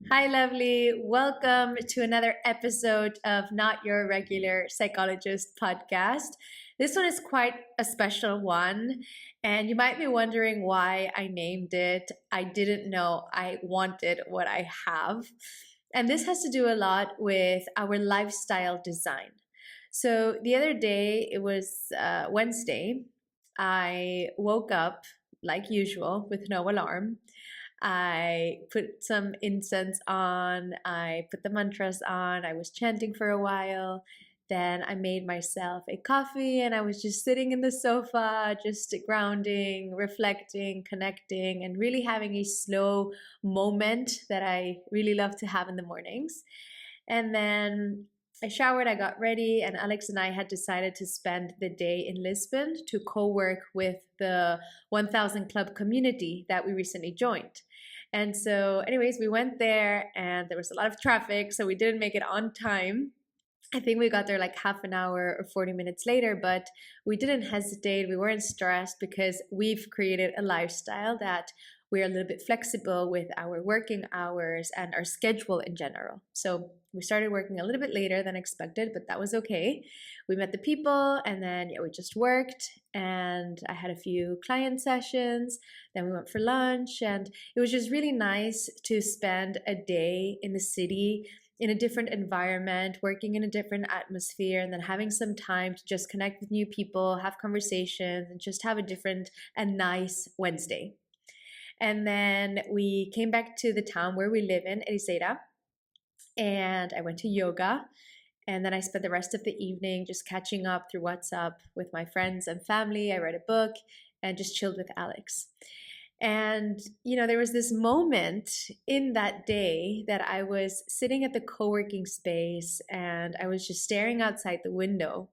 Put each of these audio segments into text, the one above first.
Hi, lovely. Welcome to another episode of Not Your Regular Psychologist podcast. This one is quite a special one, and you might be wondering why I named it I Didn't Know I Wanted What I Have. And this has to do a lot with our lifestyle design. So the other day, it was Wednesday, I woke up like usual with no alarm. I put some incense on, I put the mantras on, I was chanting for a while. Then I made myself a coffee and I was just sitting in the sofa, just grounding, reflecting, connecting, and really having a slow moment that I really love to have in the mornings. And then I showered, I got ready, and Alex and I had decided to spend the day in Lisbon to co work with the 1000 Club community that we recently joined. And so, anyways, we went there and there was a lot of traffic, so we didn't make it on time. I think we got there like half an hour or 40 minutes later, but we didn't hesitate. We weren't stressed because we've created a lifestyle that we're a little bit flexible with our working hours and our schedule in general. So we started working a little bit later than expected, but that was okay. We met the people and then we just worked, and I had a few client sessions. Then we went for lunch, and it was just really nice to spend a day in the city in a different environment, working in a different atmosphere, and then having some time to just connect with new people, have conversations, and just have a different and nice Wednesday. And then we came back to the town where we live in, Ericeira, and I went to yoga. And then I spent the rest of the evening just catching up through WhatsApp with my friends and family. I read a book and just chilled with Alex. And, there was this moment in that day that I was sitting at the co working space and I was just staring outside the window.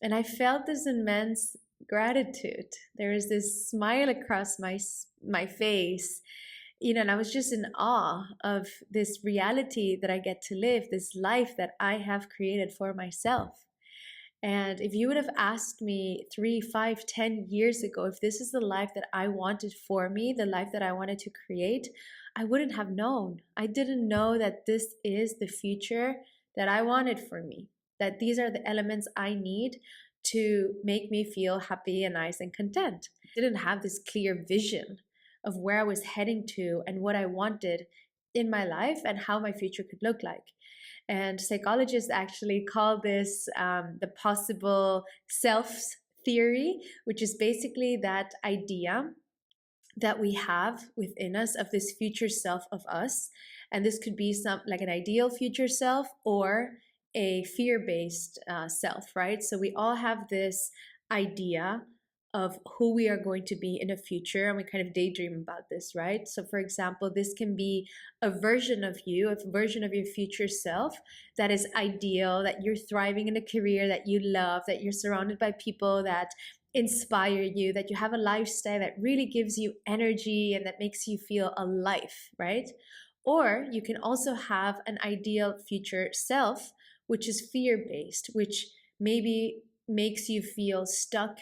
And I felt this immense gratitude. There was this smile across my face, and I was just in awe of this reality that I get to live, this life that I have created for myself. And if you would have asked me 3, 5, 10 years ago if this is the life that I wanted for me, the life that I wanted to create, I wouldn't have known. I didn't know that this is the future that I wanted for me, that these are the elements I need to make me feel happy and nice and content. I didn't have this clear vision of where I was heading to and what I wanted in my life and how my future could look like. And psychologists actually call this the possible selves theory, which is basically that idea that we have within us of this future self of us. And this could be some like an ideal future self or a fear-based self, right? So we all have this idea of who we are going to be in the future, and we kind of daydream about this, right? So for example, this can be a version of you, a version of your future self that is ideal, that you're thriving in a career that you love, that you're surrounded by people that inspire you, that you have a lifestyle that really gives you energy and that makes you feel alive, right? Or you can also have an ideal future self, which is fear-based, which maybe makes you feel stuck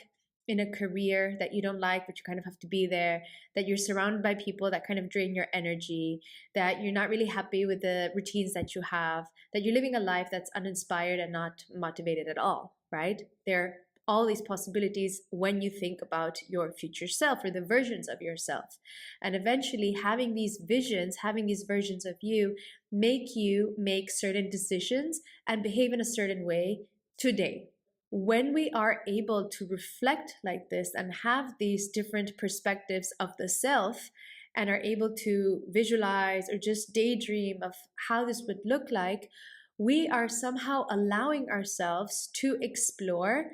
in a career that you don't like, but you kind of have to be there, that you're surrounded by people that kind of drain your energy, that you're not really happy with the routines that you have, that you're living a life that's uninspired and not motivated at all, right? There are all these possibilities when you think about your future self or the versions of yourself. And eventually having these visions, having these versions of you make certain decisions and behave in a certain way today. When we are able to reflect like this and have these different perspectives of the self and are able to visualize or just daydream of how this would look like, we are somehow allowing ourselves to explore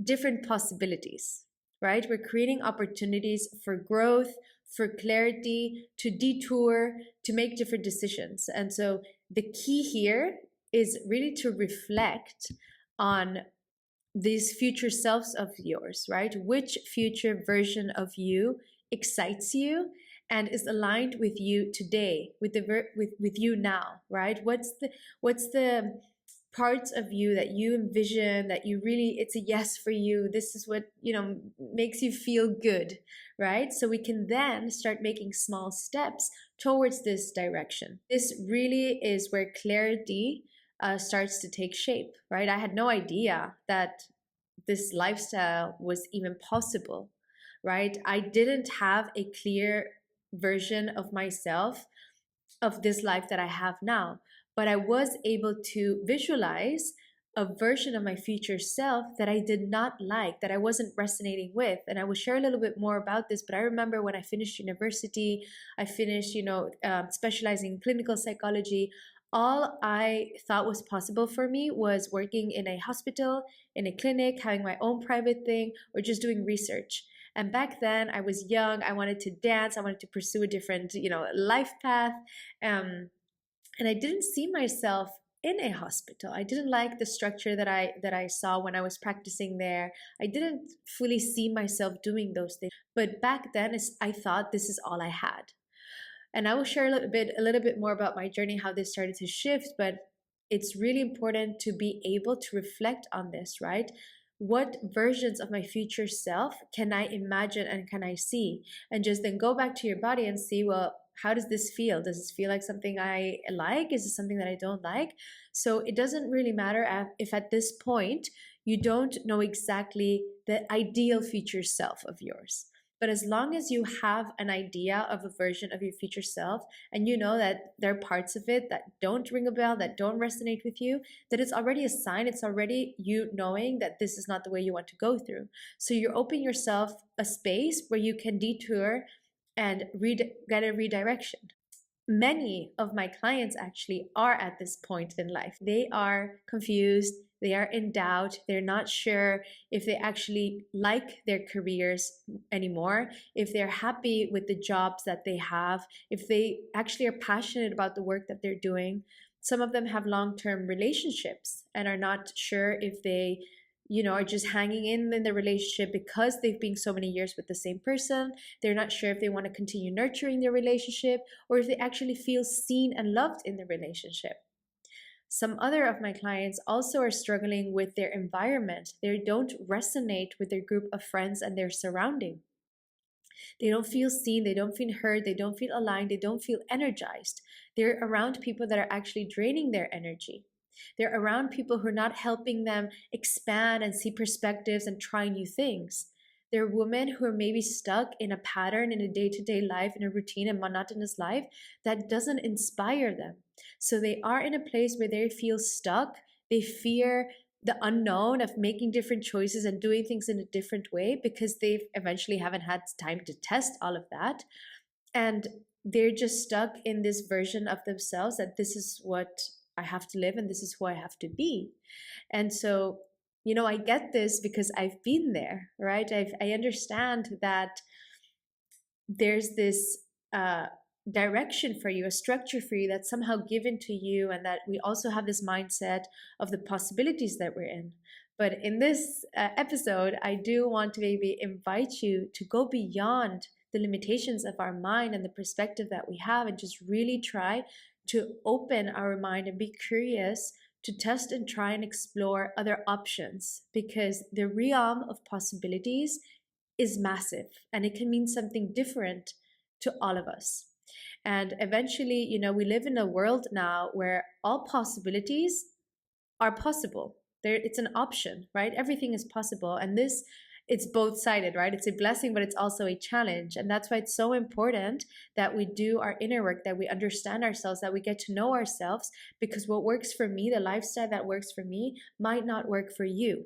different possibilities, right? We're creating opportunities for growth, for clarity, to detour, to make different decisions. And so the key here is really to reflect on these future selves of yours, right? Which future version of you excites you and is aligned with you today, with you now, right? What's the parts of you that you envision, that you really, it's a yes for you, this is what, makes you feel good, right? So we can then start making small steps towards this direction. This really is where clarity starts to take shape, right? I had no idea that this lifestyle was even possible, right? I didn't have a clear version of myself of this life that I have now. But I was able to visualize a version of my future self that I did not like, that I wasn't resonating with. And I will share a little bit more about this. But I remember when I finished university, I finished, specializing in clinical psychology. All I thought was possible for me was working in a hospital, in a clinic, having my own private thing, or just doing research. And back then, I was young. I wanted to dance. I wanted to pursue a different, life path. Um, and I didn't see myself in a hospital. I didn't like the structure that I saw when I was practicing there. I didn't fully see myself doing those things. But back then, I thought this is all I had. And I will share a little bit more about my journey, how this started to shift. But it's really important to be able to reflect on this, right? What versions of my future self can I imagine and can I see? And just then go back to your body and see, well, how does this feel? Does this feel like something I like? Is it something that I don't like? So it doesn't really matter if at this point you don't know exactly the ideal future self of yours. But as long as you have an idea of a version of your future self, and you know that there are parts of it that don't ring a bell, that don't resonate with you, that it's already a sign, it's already you knowing that this is not the way you want to go through. So you're opening yourself a space where you can detour and get a redirection. Many of my clients actually are at this point in life. They are confused, they are in doubt, they're not sure if they actually like their careers anymore, if they're happy with the jobs that they have, if they actually are passionate about the work that they're doing. Some of them have long term relationships and are not sure if they are just hanging in the relationship because they've been so many years with the same person. They're not sure if they want to continue nurturing their relationship or if they actually feel seen and loved in the relationship. Some other of my clients also are struggling with their environment. They don't resonate with their group of friends and their surrounding. They don't feel seen, they don't feel heard, they don't feel aligned, they don't feel energized. They're around people that are actually draining their energy. They're around people who are not helping them expand and see perspectives and try new things. They're women who are maybe stuck in a pattern in a day to day life, in a routine and monotonous life that doesn't inspire them. So they are in a place where they feel stuck. They fear the unknown of making different choices and doing things in a different way because they eventually haven't had time to test all of that. And they're just stuck in this version of themselves that this is what I have to live and this is who I have to be. And so, I get this because I've been there, right? I understand that there's this direction for you, a structure for you that's somehow given to you, and that we also have this mindset of the possibilities that we're in. But in this episode, I do want to maybe invite you to go beyond the limitations of our mind and the perspective that we have, and just really try to open our mind and be curious to test and try and explore other options, because the realm of possibilities is massive and it can mean something different to all of us. And eventually, we live in a world now where all possibilities are possible. It's an option, right? Everything is possible. And this, it's both sided, right? It's a blessing, but it's also a challenge. And that's why it's so important that we do our inner work, that we understand ourselves, that we get to know ourselves, because what works for me, the lifestyle that works for me, might not work for you.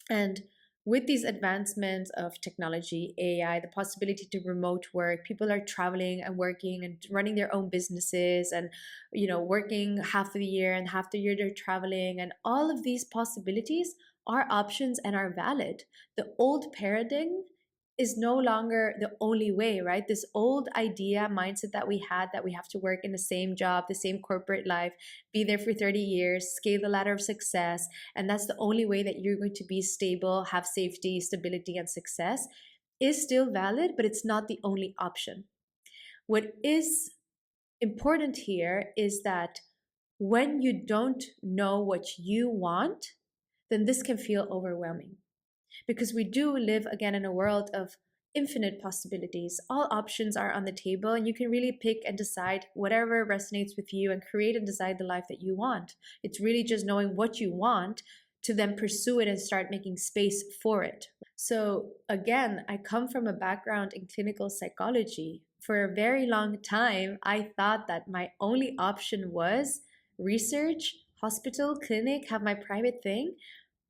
And with these advancements of technology, AI, the possibility to remote work, people are traveling and working and running their own businesses and, working half of the year and half the year they're traveling. And all of these possibilities are options and are valid. The old paradigm is no longer the only way, right? This old idea, mindset that we had, that we have to work in the same job, the same corporate life, be there for 30 years, scale the ladder of success, and that's the only way that you're going to be stable, have safety, stability, and success, is still valid, but it's not the only option. What is important here is that when you don't know what you want, then this can feel overwhelming, because we do live again in a world of infinite possibilities. All options are on the table, and you can really pick and decide whatever resonates with you and create and decide the life that you want. It's really just knowing what you want to then pursue it and start making space for it. So, again, I come from a background in clinical psychology. For a very long time, I thought that my only option was research, hospital, clinic, have my private thing.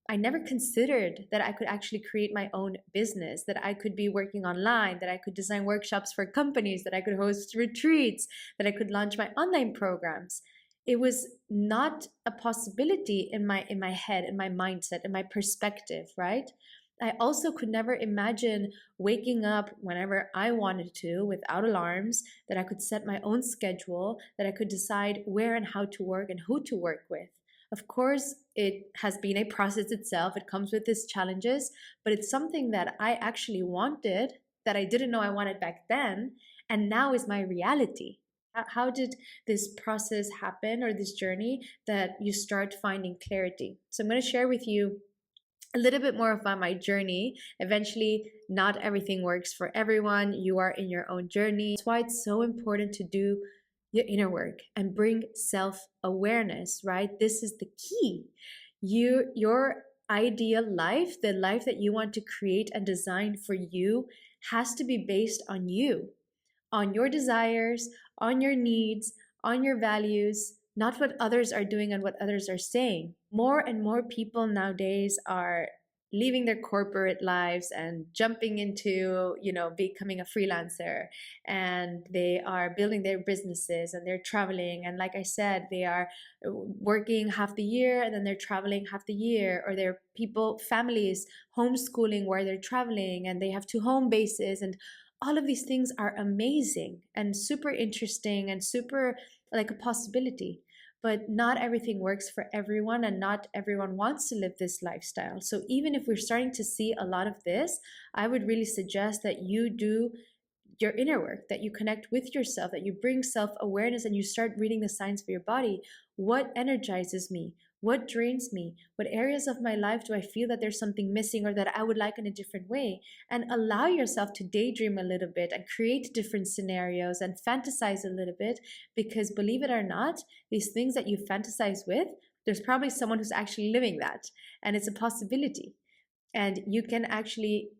I never considered that I could actually create my own business, that I could be working online, that I could design workshops for companies, that I could host retreats, that I could launch my online programs. It was not a possibility in my head, in my mindset, in my perspective, right? I also could never imagine waking up whenever I wanted to without alarms, that I could set my own schedule, that I could decide where and how to work and who to work with. Of course, it has been a process itself. It comes with its challenges, but it's something that I actually wanted, that I didn't know I wanted back then, and now is my reality. How did this process happen, or this journey, that you start finding clarity? So I'm going to share with you a little bit more about my journey. Eventually, not everything works for everyone. You are in your own journey. That's why it's so important to do your inner work and bring self-awareness, right? This is the key. Your ideal life, the life that you want to create and design for you, has to be based on you, on your desires, on your needs, on your values, not what others are doing and what others are saying. More and more people nowadays are leaving their corporate lives and jumping into, becoming a freelancer, and they are building their businesses, and they're traveling, and like I said, they are working half the year and then they're traveling half the year, or they're people, families homeschooling where they're traveling and they have two home bases, and all of these things are amazing and super interesting and super like a possibility. But not everything works for everyone, and not everyone wants to live this lifestyle. So even if we're starting to see a lot of this, I would really suggest that you do your inner work, that you connect with yourself, that you bring self-awareness, and you start reading the signs for your body. What energizes me? What drains me? What areas of my life do I feel that there's something missing, or that I would like in a different way? And allow yourself to daydream a little bit and create different scenarios and fantasize a little bit, because believe it or not, these things that you fantasize with, there's probably someone who's actually living that, and it's a possibility. And you can actually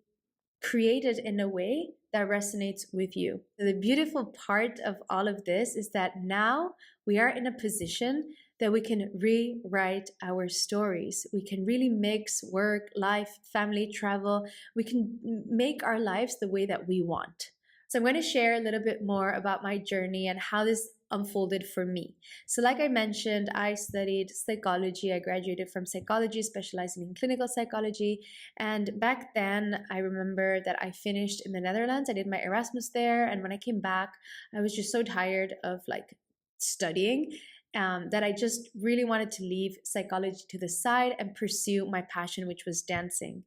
create it in a way that resonates with you. So the beautiful part of all of this is that now we are in a position that we can rewrite our stories. We can really mix work, life, family, travel. We can make our lives the way that we want. So I'm going to share a little bit more about my journey and how this unfolded for me. So like I mentioned, I studied psychology. I graduated from psychology, specializing in clinical psychology. And back then, I remember that I finished in the Netherlands. I did my Erasmus there. And when I came back, I was just so tired of like studying, that I just really wanted to leave psychology to the side and pursue my passion, which was dancing.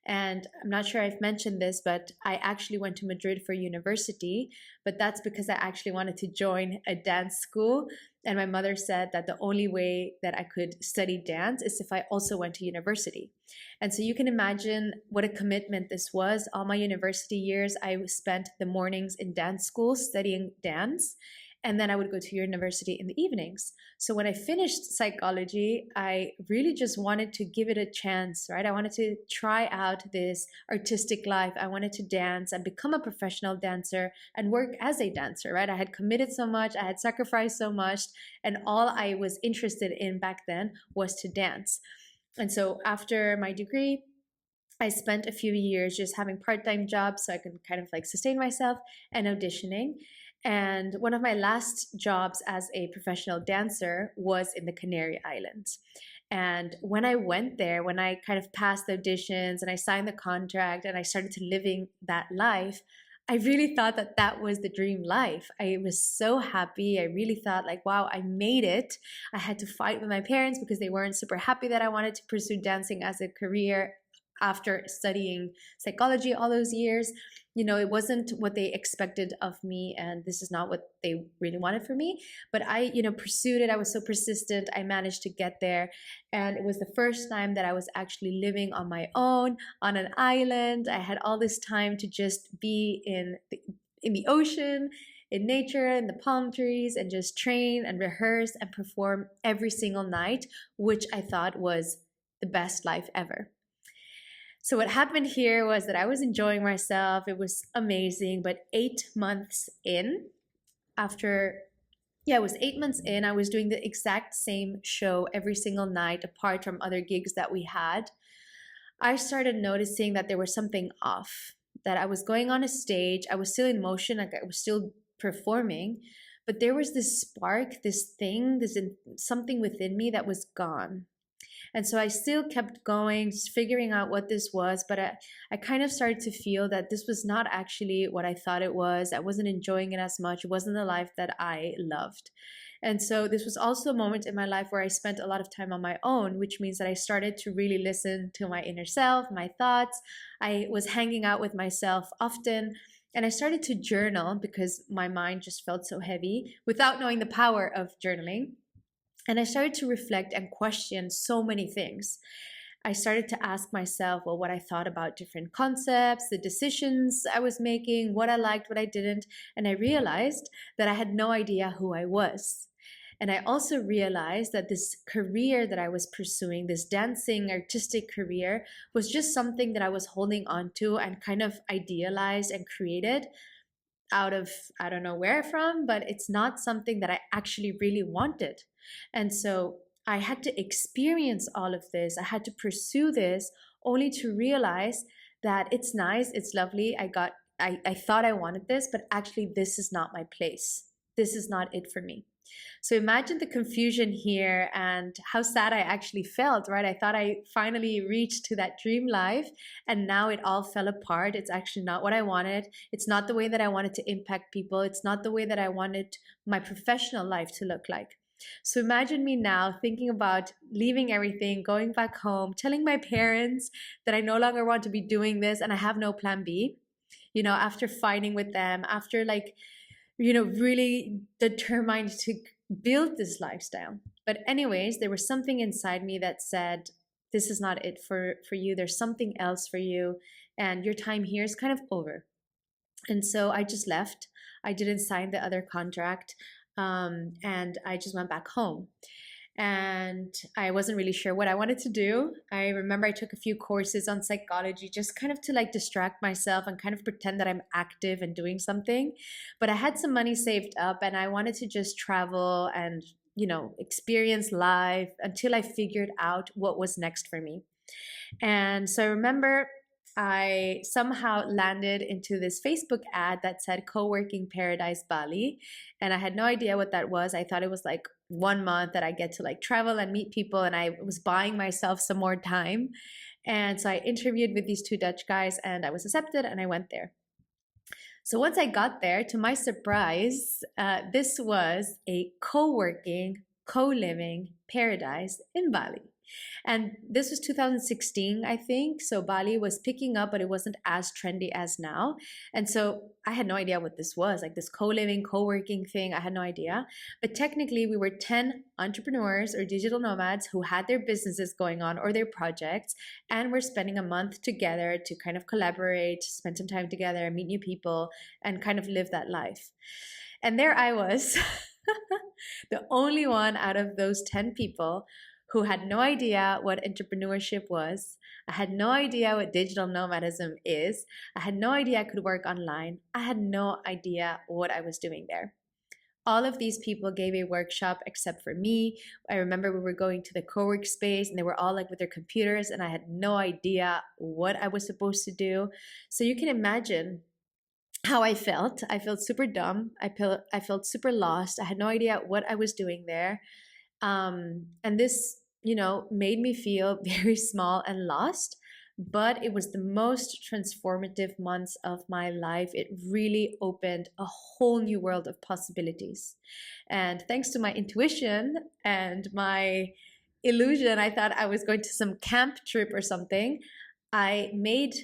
And I'm not sure I've mentioned this, but I actually went to Madrid for university, but that's because I actually wanted to join a dance school. And my mother said that the only way that I could study dance is if I also went to university. And so you can imagine what a commitment this was. All my university years, I spent the mornings in dance school studying dance, and then I would go to university in the evenings. So when I finished psychology, I really just wanted to give it a chance, right? I wanted to try out this artistic life. I wanted to dance and become a professional dancer and work as a dancer, right? I had committed so much, I had sacrificed so much, and all I was interested in back then was to dance. And so after my degree, I spent a few years just having part-time jobs so I could kind of like sustain myself, and auditioning. And one of my last jobs as a professional dancer was in the Canary Islands. And when I went there, when I kind of passed the auditions and I signed the contract and I started to living that life, I really thought that that was the dream life. I was so happy. I really thought like, wow, I made it. I had to fight with my parents because they weren't super happy that I wanted to pursue dancing as a career after studying psychology all those years. it wasn't what they expected of me, and this is not what they really wanted for me. But I, pursued it. I was so persistent. I managed to get there. And it was the first time that I was actually living on my own on an island. I had all this time to just be in the ocean, in nature, in the palm trees, and just train and rehearse and perform every single night, which I thought was the best life ever. So what happened here was that I was enjoying myself. It was amazing. But 8 months in, after, yeah, it was 8 months in, I was doing the exact same show every single night, apart from other gigs that we had. I started noticing that there was something off, that I was going on a stage. I was still in motion, like I was still performing, but there was this spark, this thing, something within me that was gone. And so I still kept going, just figuring out what this was. But I kind of started to feel that this was not actually what I thought it was. I wasn't enjoying it as much. It wasn't the life that I loved. And so this was also a moment in my life where I spent a lot of time on my own, which means that I started to really listen to my inner self, my thoughts. I was hanging out with myself often. And I started to journal because my mind just felt so heavy without knowing the power of journaling. And I started to reflect and question so many things. I started to ask myself, well, what I thought about different concepts, the decisions I was making, what I liked, what I didn't. And I realized that I had no idea who I was. And I also realized that this career that I was pursuing, this dancing artistic career, was just something that I was holding on to and kind of idealized and created out of, I don't know where from, but it's not something that I actually really wanted. And so I had to experience all of this. I had to pursue this only to realize that it's nice, it's lovely. I thought I wanted this, but actually this is not my place. This is not it for me. So imagine the confusion here and how sad I actually felt, right? I thought I finally reached to that dream life, and now it all fell apart. It's actually not what I wanted. It's not the way that I wanted to impact people. It's not the way that I wanted my professional life to look like. So imagine me now thinking about leaving everything, going back home, telling my parents that I no longer want to be doing this and I have no plan B. After fighting with them, after really determined to build this lifestyle. But anyways, there was something inside me that said, this is not it for you. There's something else for you. And your time here is kind of over. And so I just left. I didn't sign the other contract. And I just went back home. And I wasn't really sure what I wanted to do. I remember I took a few courses on psychology just kind of to distract myself and kind of pretend that I'm active and doing something. But I had some money saved up and I wanted to just travel and, experience life until I figured out what was next for me. And so I remember I somehow landed into this Facebook ad that said Co-working Paradise Bali. And I had no idea what that was. I thought it was like 1 month that I get to travel and meet people. And I was buying myself some more time. And so I interviewed with these two Dutch guys and I was accepted and I went there. So once I got there, to my surprise, this was a co-working, co-living paradise in Bali. And this was 2016, I think. So Bali was picking up, but it wasn't as trendy as now. And so I had no idea what this was, like this co-living, co-working thing. I had no idea. But technically, we were 10 entrepreneurs or digital nomads who had their businesses going on or their projects. And we're spending a month together to kind of collaborate, spend some time together, meet new people, and kind of live that life. And there I was, the only one out of those 10 people who had no idea what entrepreneurship was. I had no idea what digital nomadism is. I had no idea I could work online. I had no idea what I was doing there. All of these people gave a workshop except for me. I remember we were going to the co-work space and they were all with their computers and I had no idea what I was supposed to do. So you can imagine how I felt. I felt super dumb. I felt super lost. I had no idea what I was doing there. And this made me feel very small and lost, but it was the most transformative months of my life. It really opened a whole new world of possibilities. And thanks to my intuition and my illusion, I thought I was going to some camp trip or something. I made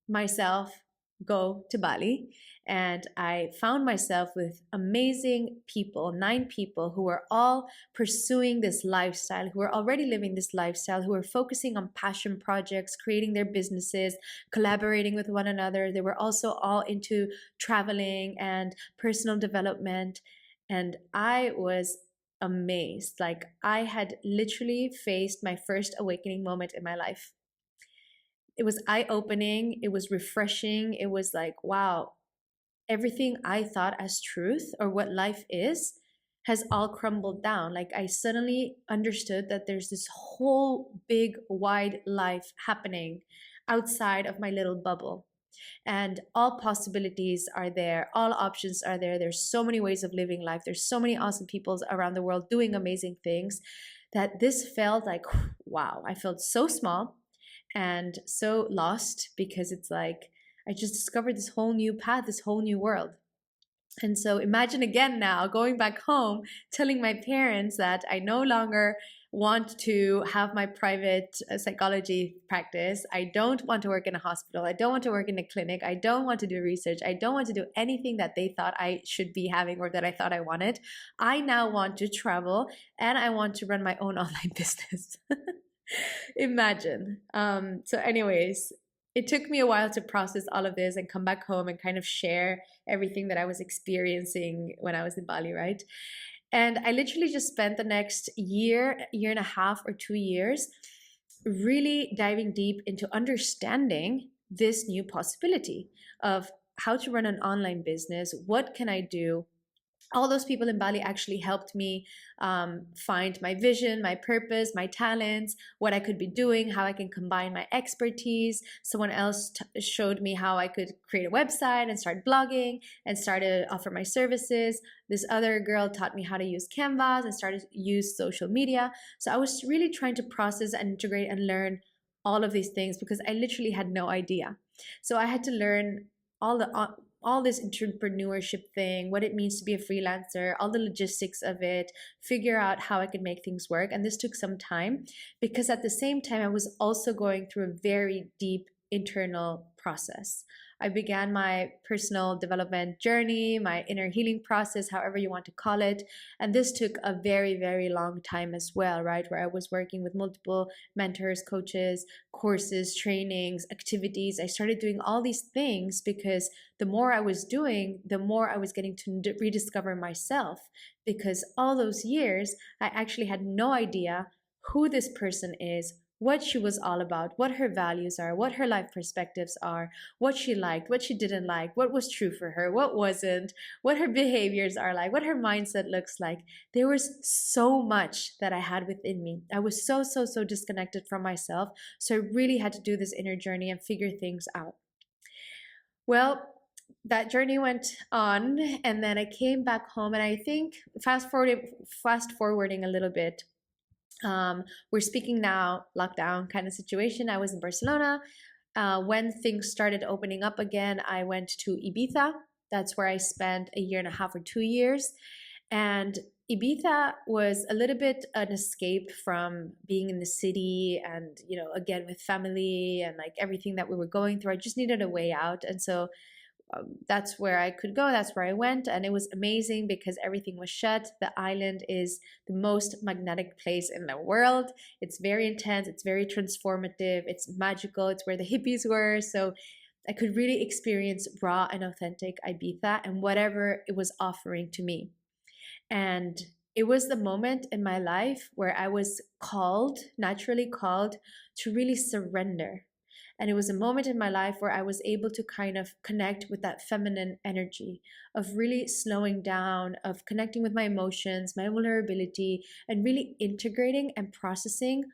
myself go to Bali, and I found myself with amazing people, 9 people who were all pursuing this lifestyle, who were already living this lifestyle, who were focusing on passion projects, creating their businesses, collaborating with one another. They were also all into traveling and personal development. And I was amazed. Like, I had literally faced my first awakening moment in my life. It was eye opening, it was refreshing. It was like, wow, everything I thought as truth or what life is has all crumbled down. Like, I suddenly understood that there's this whole big, wide life happening outside of my little bubble. And all possibilities are there, all options are there. There's so many ways of living life. There's so many awesome people around the world doing amazing things that this felt like, wow, I felt so small and so lost, because it's like I just discovered this whole new path, this whole new world. And so imagine again now going back home, telling my parents that I no longer want to have my private psychology practice. I don't want to work in a hospital. I don't want to work in a clinic. I don't want to do research. I don't want to do anything that they thought I should be having or that I thought I wanted. I now want to travel and I want to run my own online business. Imagine. So, anyways, it took me a while to process all of this and come back home and kind of share everything that I was experiencing when I was in Bali, right? And I literally just spent the next year and a half or 2 years really diving deep into understanding this new possibility of how to run an online business. What can I do? All those people in Bali actually helped me find my vision, my purpose, my talents, what I could be doing, how I can combine my expertise. Someone else showed me how I could create a website and start blogging and start to offer my services. This other girl taught me how to use Canvas and started to use social media. So I was really trying to process and integrate and learn all of these things because I literally had no idea. So I had to learn all this entrepreneurship thing, what it means to be a freelancer, all the logistics of it, figure out how I could make things work. And this took some time because at the same time, I was also going through a very deep internal process. I began my personal development journey, my inner healing process, however you want to call it. And this took a very, very long time as well, right? Where I was working with multiple mentors, coaches, courses, trainings, activities. I started doing all these things because the more I was doing, the more I was getting to rediscover myself. Because all those years, I actually had no idea who this person is, what she was all about, what her values are, what her life perspectives are, what she liked, what she didn't like, what was true for her, what wasn't, what her behaviors are like, what her mindset looks like. There was so much that I had within me. I was so, so, so disconnected from myself. So I really had to do this inner journey and figure things out. Well, that journey went on, and then I came back home, and I think fast forwarding a little bit, we're speaking now lockdown kind of situation. I was in Barcelona. When things started opening up again, I went to Ibiza. That's where I spent a year and a half or 2 years. And Ibiza was a little bit an escape from being in the city and, again, with family and like everything that we were going through. I just needed a way out. And so that's where I could go. That's where I went. And it was amazing because everything was shut. The island is the most magnetic place in the world. It's very intense. It's very transformative. It's magical. It's where the hippies were. So I could really experience raw and authentic Ibiza and whatever it was offering to me. And it was the moment in my life where I was naturally called to really surrender. And it was a moment in my life where I was able to kind of connect with that feminine energy of really slowing down, of connecting with my emotions, my vulnerability, and really integrating and processing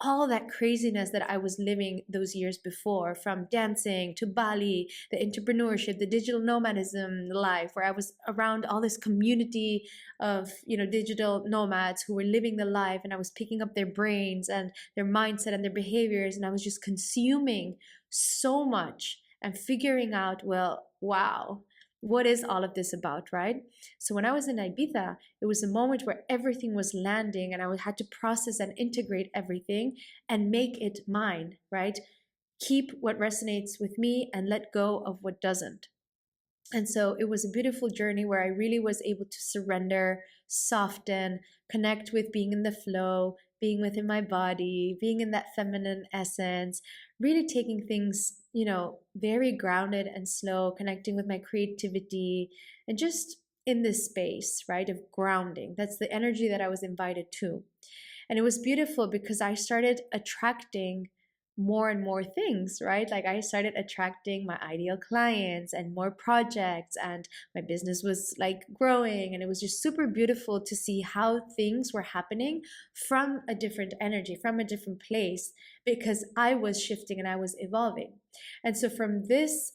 all that craziness that I was living those years before, from dancing to Bali, the entrepreneurship, the digital nomadism life, where I was around all this community of, digital nomads who were living the life, and I was picking up their brains and their mindset and their behaviors, and I was just consuming so much and figuring out, well, wow, what is all of this about, right? So when I was in Ibiza, it was a moment where everything was landing and I had to process and integrate everything and make it mine, right? keep what resonates with me and let go of what doesn't. And so it was a beautiful journey where I really was able to surrender, soften, connect with being in the flow, being within my body, being in that feminine essence, really taking things, very grounded and slow, connecting with my creativity, and just in this space, right, of grounding. That's the energy that I was invited to. And it was beautiful because I started attracting more and more things, right? Like I started attracting my ideal clients and more projects, and my business was like growing. And it was just super beautiful to see how things were happening from a different energy, from a different place, because I was shifting and I was evolving. And so from this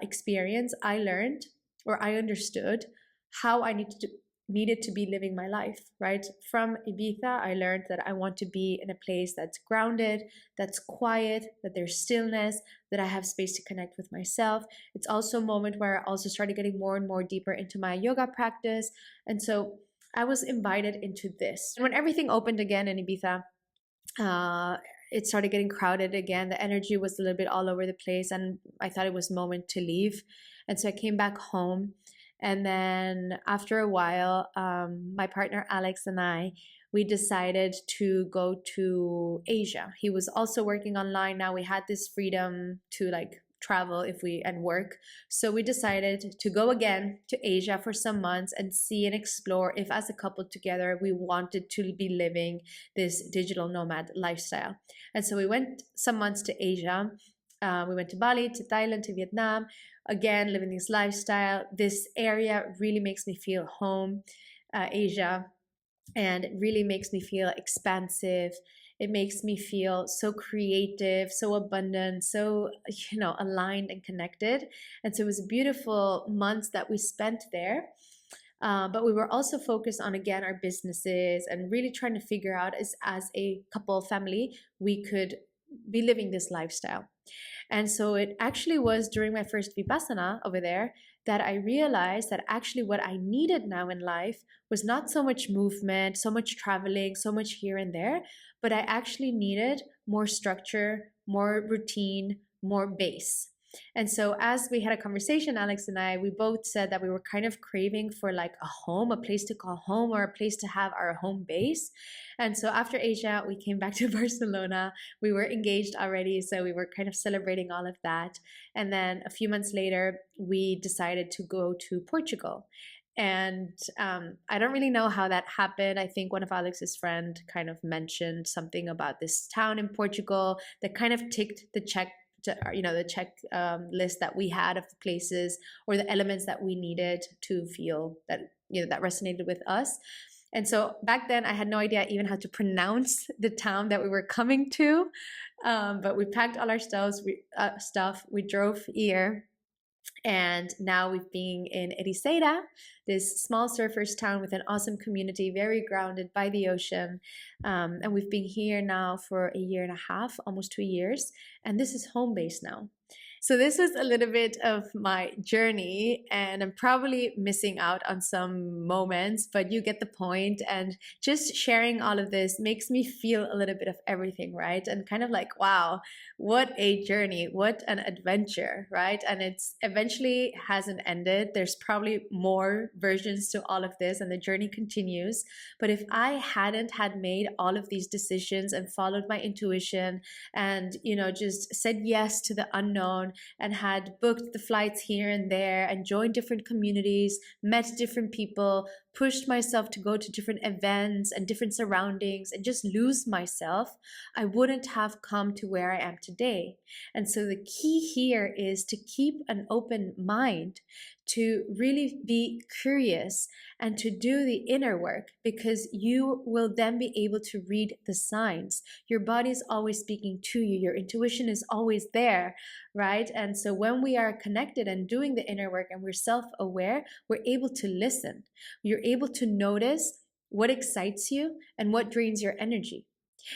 experience, I learned, or I understood, how I needed to be living my life, right? From Ibiza, I learned that I want to be in a place that's grounded, that's quiet, that there's stillness, that I have space to connect with myself. It's also a moment where I also started getting more and more deeper into my yoga practice. And so I was invited into this. And when everything opened again in Ibiza, uh, it started getting crowded again. The energy was a little bit all over the place, and I thought it was moment to leave. And so I came back home. And then after a while, my partner Alex and we decided to go to Asia. He was also working online. Now we had this freedom to like travel and work. So we decided to go again to Asia for some months and see and explore if, as a couple together, we wanted to be living this digital nomad lifestyle. And so we went some months to Asia. We went to Bali, to Thailand, to Vietnam. Again, living this lifestyle. This area really makes me feel home, Asia, and it really makes me feel expansive. It makes me feel so creative, so abundant, so aligned and connected. And so it was beautiful months that we spent there. But we were also focused on, again, our businesses and really trying to figure out as a couple family, we could be living this lifestyle. And so it actually was during my first Vipassana over there that I realized that actually what I needed now in life was not so much movement, so much traveling, so much here and there, but I actually needed more structure, more routine, more base. And so as we had a conversation, Alex and I, we both said that we were kind of craving for like a home, a place to call home, or a place to have our home base. And so after Asia, we came back to Barcelona. We were engaged already, so we were kind of celebrating all of that. And then a few months later, we decided to go to Portugal. And I don't really know how that happened. I think one of Alex's friend kind of mentioned something about this town in Portugal that kind of ticked the check, the list that we had of the places or the elements that we needed to feel that that resonated with us. And so back then, I had no idea even how to pronounce the town that we were coming to. But we packed all our stuff. We drove here. And now we've been in Ericeira, this small surfers town with an awesome community, very grounded by the ocean. And we've been here now for a year and a half, almost 2 years. And this is home base now. So this was a little bit of my journey, and I'm probably missing out on some moments, but you get the point. And just sharing all of this makes me feel a little bit of everything, right? And kind of like, wow, what a journey, what an adventure, right? And it's eventually hasn't ended. There's probably more versions to all of this, and the journey continues. But if I hadn't had made all of these decisions and followed my intuition and, just said yes to the unknown, and had booked the flights here and there and joined different communities, met different people, pushed myself to go to different events and different surroundings and just lose myself, I wouldn't have come to where I am today. And so the key here is to keep an open mind, to really be curious and to do the inner work, because you will then be able to read the signs. Your body is always speaking to you. Your intuition is always there, right? And so when we are connected and doing the inner work and we're self-aware, we're able to listen. You're able to notice what excites you and what drains your energy.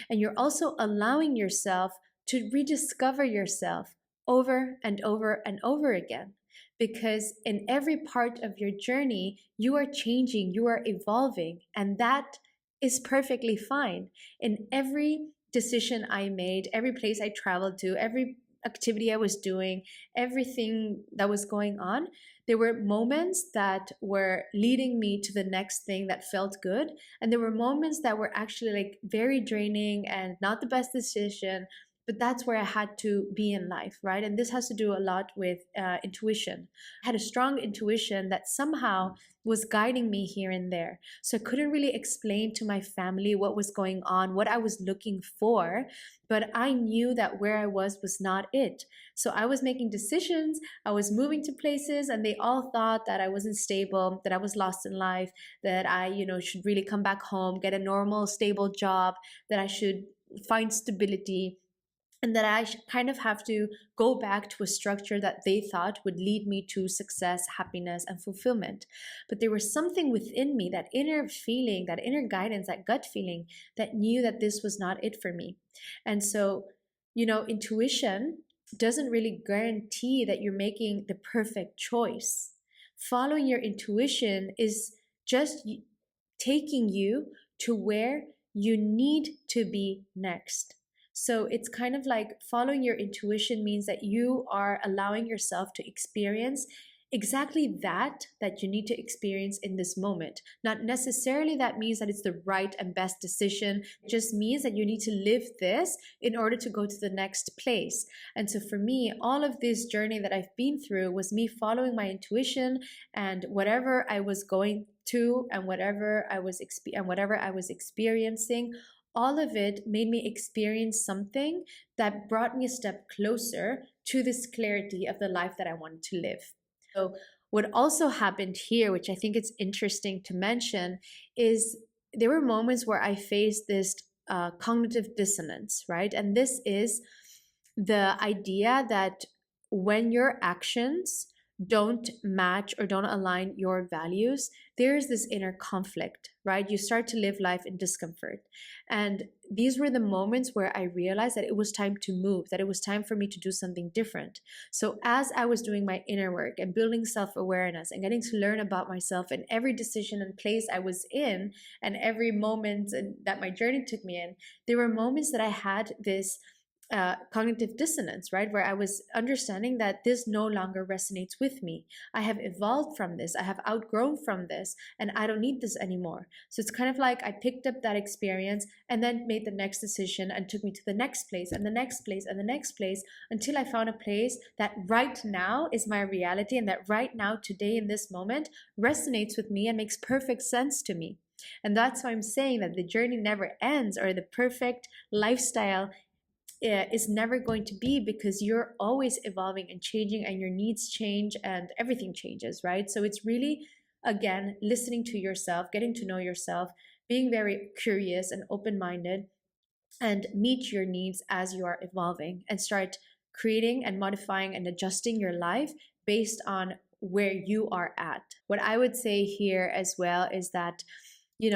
And you're also allowing yourself to rediscover yourself over and over and over again. Because in every part of your journey, you are changing, you are evolving, and that is perfectly fine. In every decision I made, every place I traveled to, every activity I was doing, everything that was going on, there were moments that were leading me to the next thing that felt good. And there were moments that were actually like very draining and not the best decision. But that's where I had to be in life, right? And this has to do a lot with intuition. I had a strong intuition that somehow was guiding me here and there. So I couldn't really explain to my family what was going on, what I was looking for, but I knew that where I was not it. So I was making decisions, I was moving to places, and they all thought that I wasn't stable, that I was lost in life, that I, should really come back home, get a normal, stable job, that I should find stability, and that I kind of have to go back to a structure that they thought would lead me to success, happiness, and fulfillment. But there was something within me, that inner feeling, that inner guidance, that gut feeling, that knew that this was not it for me. And so, intuition doesn't really guarantee that you're making the perfect choice. Following your intuition is just taking you to where you need to be next. So it's kind of like following your intuition means that you are allowing yourself to experience exactly that you need to experience in this moment. Not necessarily that means that it's the right and best decision. It just means that you need to live this in order to go to the next place. And so for me, all of this journey that I've been through was me following my intuition, and whatever I was going to and whatever I was experiencing, all of it made me experience something that brought me a step closer to this clarity of the life that I wanted to live. So what also happened here, which I think it's interesting to mention, is there were moments where I faced this cognitive dissonance, right? And this is the idea that when your actions don't match or don't align your values, there's this inner conflict, right? You start to live life in discomfort. And these were the moments where I realized that it was time to move, that it was time for me to do something different. So as I was doing my inner work and building self-awareness and getting to learn about myself in every decision and place I was in, and every moment that my journey took me in, there were moments that I had this cognitive dissonance, right? Where I was understanding that this no longer resonates with me. I have evolved from this. I have outgrown from this, and I don't need this anymore. So it's kind of like I picked up that experience and then made the next decision and took me to the next place and the next place and the next place, until I found a place that right now is my reality, and that right now, today, in this moment, resonates with me and makes perfect sense to me. And that's why I'm saying that the journey never ends, or the perfect lifestyle is never going to be, because you're always evolving and changing, and your needs change and everything changes, right? So it's really, again, listening to yourself, getting to know yourself, being very curious and open-minded, and meet your needs as you are evolving, and start creating and modifying and adjusting your life based on where you are at. What I would say here as well is that,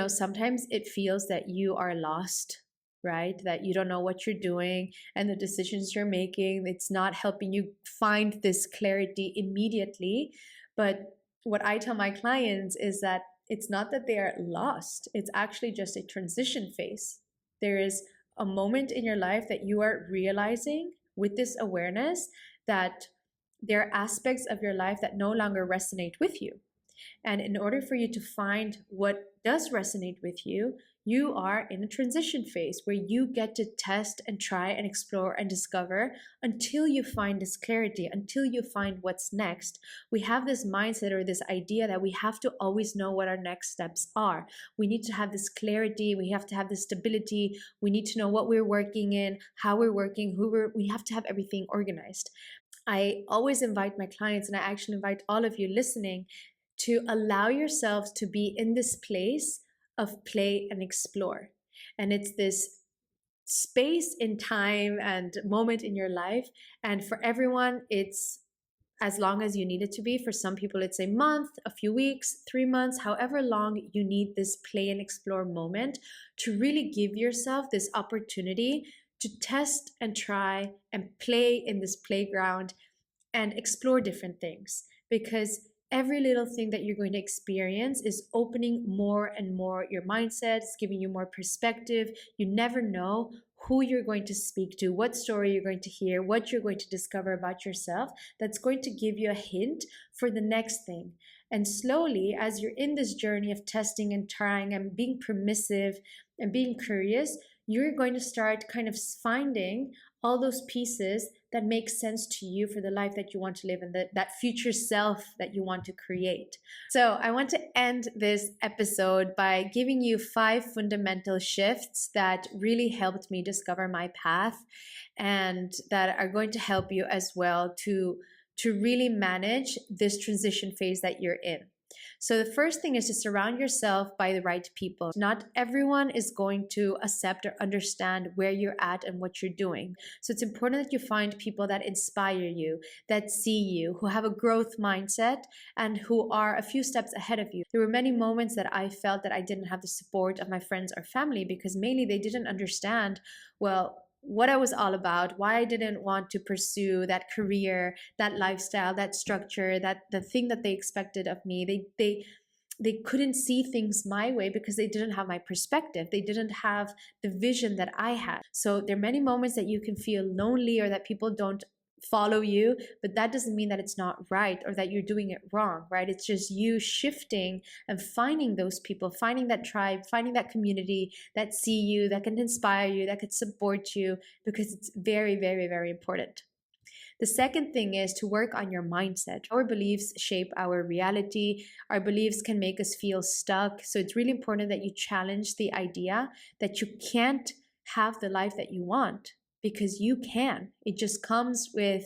sometimes it feels that you are lost, right? That you don't know what you're doing, and the decisions you're making, it's not helping you find this clarity immediately. But what I tell my clients is that it's not that they are lost, it's actually just a transition phase. There is a moment in your life that you are realizing with this awareness that there are aspects of your life that no longer resonate with you. And in order for you to find what does resonate with you, you are in a transition phase where you get to test and try and explore and discover until you find this clarity, until you find what's next. We have this mindset or this idea that we have to always know what our next steps are. We need to have this clarity. We have to have this stability. We need to know what we're working in, how we're working, we have to have everything organized. I always invite my clients, and I actually invite all of you listening, to allow yourselves to be in this place of play and explore. And it's this space in time and moment in your life. And for everyone, it's as long as you need it to be. For some people, it's a month, a few weeks, 3 months, however long you need this play and explore moment to really give yourself this opportunity to test and try and play in this playground and explore different things. Because every little thing that you're going to experience is opening more and more your mindset, it's giving you more perspective. You never know who you're going to speak to, what story you're going to hear, what you're going to discover about yourself that's going to give you a hint for the next thing. And slowly, as you're in this journey of testing and trying and being permissive and being curious, you're going to start kind of finding all those pieces that make sense to you for the life that you want to live and that future self that you want to create. So I want to end this episode by giving you 5 fundamental shifts that really helped me discover my path and that are going to help you as well to really manage this transition phase that you're in. So the first thing is to surround yourself by the right people. Not everyone is going to accept or understand where you're at and what you're doing. So it's important that you find people that inspire you, that see you, who have a growth mindset, and who are a few steps ahead of you. There were many moments that I felt that I didn't have the support of my friends or family because mainly they didn't understand, well, what I was all about, why I didn't want to pursue that career, that lifestyle, that structure, that the thing that they expected of me. They couldn't see things my way because they didn't have my perspective. They didn't have the vision that I had. So there are many moments that you can feel lonely or that people don't follow you, but that doesn't mean that it's not right or that you're doing it wrong, right? It's just you shifting and finding those people, finding that tribe, finding that community that see you, that can inspire you, that can support you, because it's very, very, very important. The second thing is to work on your mindset. Our beliefs shape our reality. Our beliefs can make us feel stuck. So it's really important that you challenge the idea that you can't have the life that you want, because you can. It just comes with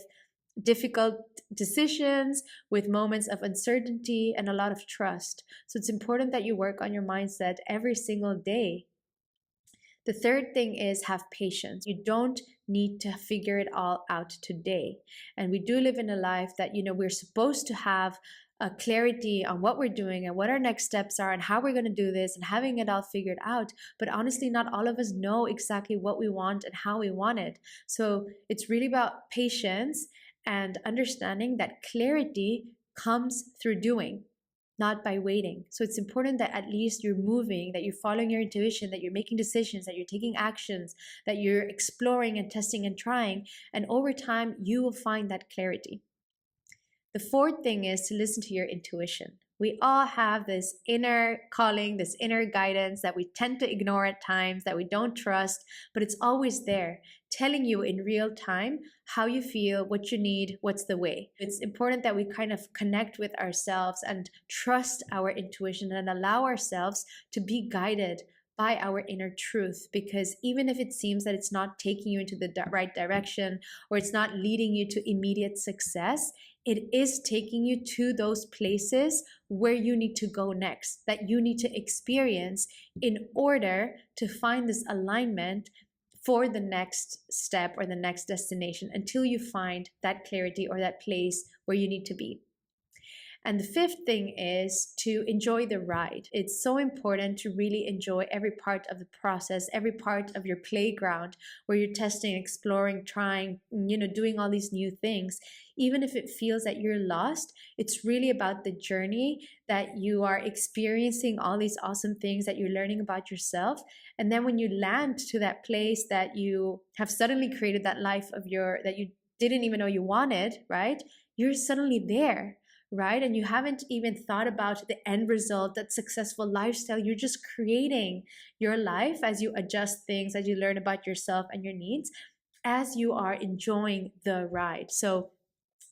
difficult decisions, with moments of uncertainty and a lot of trust. So it's important that you work on your mindset every single day. The third thing is have patience. You don't need to figure it all out today. And we do live in a life that, we're supposed to have a clarity on what we're doing and what our next steps are and how we're going to do this and having it all figured out. But honestly, not all of us know exactly what we want and how we want it. So it's really about patience and understanding that clarity comes through doing, not by waiting. So it's important that at least you're moving, that you're following your intuition, that you're making decisions, that you're taking actions, that you're exploring and testing and trying. And over time, you will find that clarity. The fourth thing is to listen to your intuition. We all have this inner calling, this inner guidance that we tend to ignore at times, that we don't trust, but it's always there, telling you in real time how you feel, what you need, what's the way. It's important that we kind of connect with ourselves and trust our intuition and allow ourselves to be guided by our inner truth, because even if it seems that it's not taking you into the right direction or it's not leading you to immediate success, it is taking you to those places where you need to go next, that you need to experience in order to find this alignment for the next step or the next destination until you find that clarity or that place where you need to be. And the fifth thing is to enjoy the ride. It's so important to really enjoy every part of the process, every part of your playground where you're testing, exploring, trying, doing all these new things. Even if it feels that you're lost, it's really about the journey, that you are experiencing all these awesome things, that you're learning about yourself. And then when you land to that place that you have suddenly created that life of that you didn't even know you wanted, right? You're suddenly there. Right? And you haven't even thought about the end result, that successful lifestyle. You're just creating your life as you adjust things, as you learn about yourself and your needs, as you are enjoying the ride. So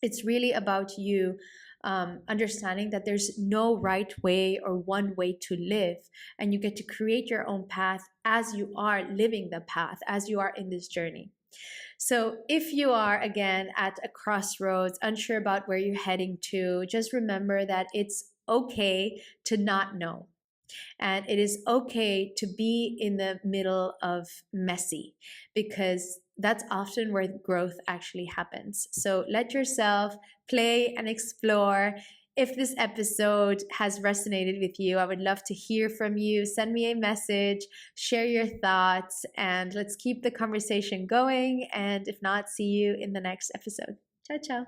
it's really about you understanding that there's no right way or one way to live. And you get to create your own path as you are living the path, as you are in this journey. So if you are, again, at a crossroads, unsure about where you're heading to, just remember that it's okay to not know. And it is okay to be in the middle of messy, because that's often where growth actually happens. So let yourself play and explore. If this episode has resonated with you, I would love to hear from you. Send me a message, share your thoughts, and let's keep the conversation going. And if not, see you in the next episode. Ciao, ciao.